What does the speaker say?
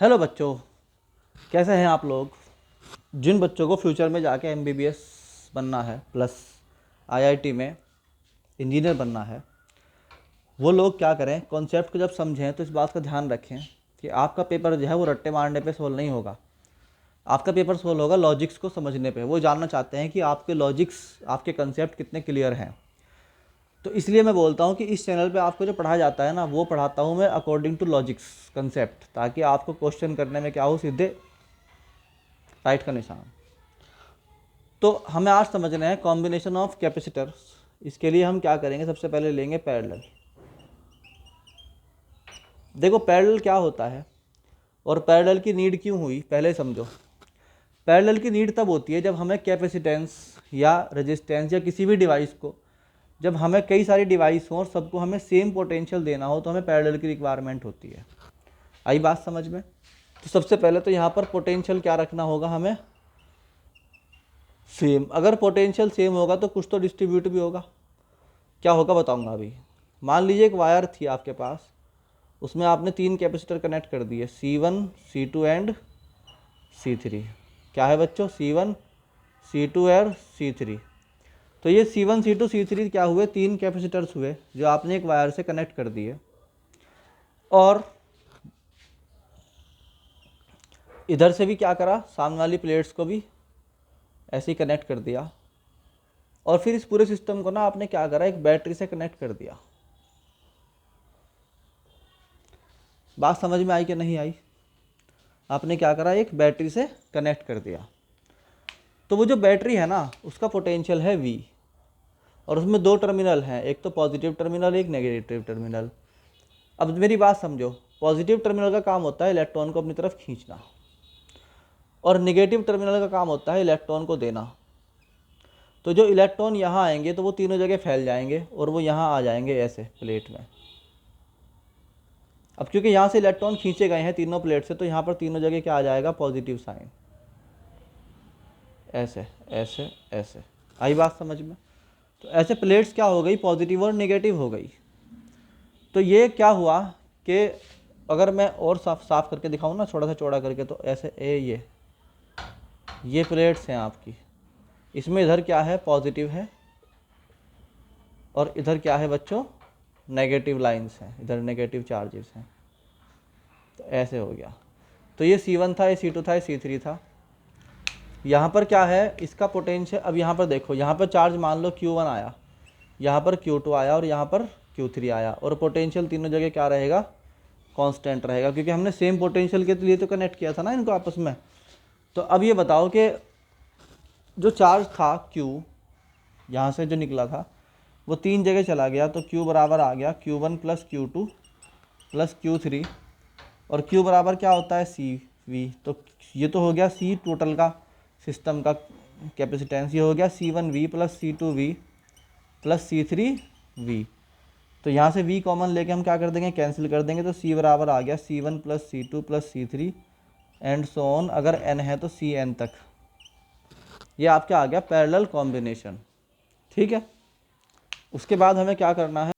Hello बच्चों, कैसे हैं आप लोग। जिन बच्चों को फ्यूचर में जाके एमबीबीएस बनना है प्लस आईआईटी में इंजीनियर बनना है, वो लोग क्या करें, कॉन्सेप्ट को जब समझें तो इस बात का ध्यान रखें कि आपका पेपर जो है वो रट्टे मारने पे सोल्व नहीं होगा। आपका पेपर सोल्व होगा लॉजिक्स को समझने पे। वो जानना चाहते हैं कि आपके लॉजिक्स, आपके कंसेप्ट कितने क्लियर हैं। तो इसलिए मैं बोलता हूँ कि इस चैनल पे आपको जो पढ़ाया जाता है ना, वो पढ़ाता हूँ मैं अकॉर्डिंग टू लॉजिक्स कंसेप्ट, ताकि आपको क्वेश्चन करने में क्या हो, सीधे राइट का निशान। तो हमें आज समझना है कॉम्बिनेशन ऑफ कैपेसिटर्स। इसके लिए हम क्या करेंगे, सबसे पहले लेंगे पैरेलल। देखो पैरेलल क्या होता है और पैरेलल की नीड क्यों हुई, पहले समझो। पैरेलल की नीड तब होती है जब हमें कैपेसिटेंस या रेजिस्टेंस या किसी भी डिवाइस को, जब हमें कई सारी डिवाइस हों और सबको हमें सेम पोटेंशियल देना हो, तो हमें पैरेलल की रिक्वायरमेंट होती है। आई बात समझ में। तो सबसे पहले तो यहाँ पर पोटेंशियल क्या रखना होगा हमें, सेम। अगर पोटेंशियल सेम होगा तो कुछ तो डिस्ट्रीब्यूट भी होगा। क्या होगा बताऊंगा अभी। मान लीजिए एक वायर थी आपके पास, उसमें आपने 3 कैपेसिटर कनेक्ट कर दिए, C1, C2 एंड C3। क्या है बच्चों, C1, C2 और C3। तो ये C1, C2, C3 क्या हुए, 3 कैपेसिटर्स हुए जो आपने एक वायर से कनेक्ट कर दिए। और इधर से भी क्या करा, सामने वाली प्लेट्स को भी ऐसे ही कनेक्ट कर दिया। और फिर इस पूरे सिस्टम को ना आपने क्या करा, एक बैटरी से कनेक्ट कर दिया। बात समझ में आई कि नहीं आई। आपने क्या करा, एक बैटरी से कनेक्ट कर दिया। तो वो जो बैटरी है ना, उसका पोटेंशियल है V, और उसमें 2 टर्मिनल हैं, एक तो पॉजिटिव टर्मिनल, एक नेगेटिव टर्मिनल। अब मेरी बात समझो, पॉजिटिव टर्मिनल का काम होता है इलेक्ट्रॉन को अपनी तरफ खींचना, और नेगेटिव टर्मिनल का काम होता है इलेक्ट्रॉन को देना। तो जो इलेक्ट्रॉन यहाँ आएंगे तो वो तीनों जगह फैल जाएंगे और वो यहाँ आ जाएंगे ऐसे प्लेट में। अब क्योंकि यहाँ से इलेक्ट्रॉन खींचे गए हैं तीनों प्लेट से, तो यहाँ पर तीनों जगह क्या आ जाएगा, पॉजिटिव साइन। ऐसे ऐसे ऐसे। आई बात समझ में। तो ऐसे प्लेट्स क्या हो गई, पॉजिटिव और नेगेटिव हो गई। तो ये क्या हुआ कि अगर मैं और साफ करके दिखाऊँ ना, थोड़ा सा चौड़ा करके, तो ऐसे ये प्लेट्स हैं आपकी। इसमें इधर क्या है, पॉजिटिव है, और इधर क्या है बच्चों, नेगेटिव लाइंस हैं, इधर नेगेटिव चार्जेस हैं। तो ऐसे हो गया। तो ये C1 था, ये C2 था, ये C3 था। यहाँ पर क्या है, इसका पोटेंशियल। अब यहाँ पर देखो, यहाँ पर चार्ज मान लो Q1 आया, यहाँ पर Q2 आया और यहाँ पर Q3 आया, और पोटेंशियल तीनों जगह क्या रहेगा, कांस्टेंट रहेगा, क्योंकि हमने सेम पोटेंशियल के लिए तो कनेक्ट किया था ना इनको आपस में। तो अब ये बताओ कि जो चार्ज था Q, यहाँ से जो निकला था, वो 3 जगह चला गया। तो Q बराबर आ गया Q1 plus Q2 plus Q3, और Q बराबर क्या होता है, CV। तो ये तो हो गया C टोटल का सिस्टम का कैपेसिटेंस। ये हो गया C1V plus C2V plus C3V। तो यहाँ से V कॉमन लेके हम क्या कर देंगे, कैंसिल कर देंगे। तो C बराबर आ गया C1 plus C2 plus C3 and so on. अगर N है तो Cn तक। ये आपका आ गया पैरेलल कॉम्बिनेशन। ठीक है। उसके बाद हमें क्या करना है,